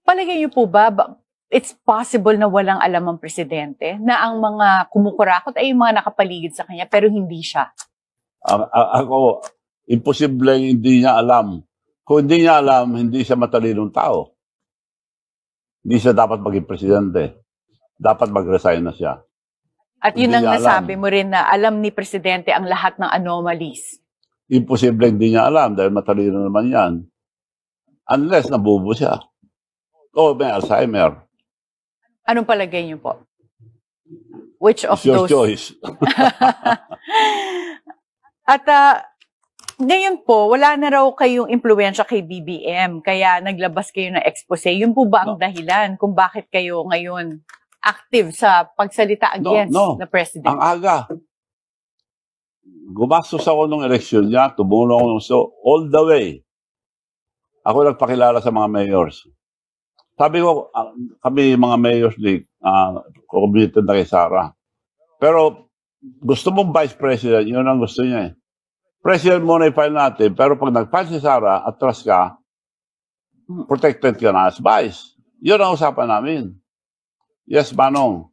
Palagay niyo po ba, it's possible na walang alam ang presidente, na ang mga kumukurakot ay yung mga nakapaligid sa kanya pero hindi siya? Ako, imposible hindi niya alam. Kung hindi niya alam, hindi siya matalinong tao. Hindi siya dapat maging presidente. Dapat mag-resign na siya. At yun Hindi ang niya nasabi alam. mo rin na alam ni presidente ang lahat ng anomalies. Imposible hindi niya alam dahil matalino naman yan. Unless nabubo siya. O may Alzheimer. Anong palagay niyo po? Which of It's your those? choice. At ngayon po, wala na raw kayong impluwensya kay BBM, kaya naglabas kayo ng expose. Yun po ba ang dahilan kung bakit kayo ngayon active sa pagsalita against the president? Ang aga. Gumastos ako nung eleksyon niya, tumulong ako all the way. Ako nagpakilala sa mga mayors. Sabi ko, kami mga mayors league, committed na kay Sara. Pero gusto mong vice president, yun ang gusto niya eh. President muna i-file natin, pero pag nag-file si Sara, atras ka, protected ka na as vice. Yun ang usapan namin. Yes, Manong.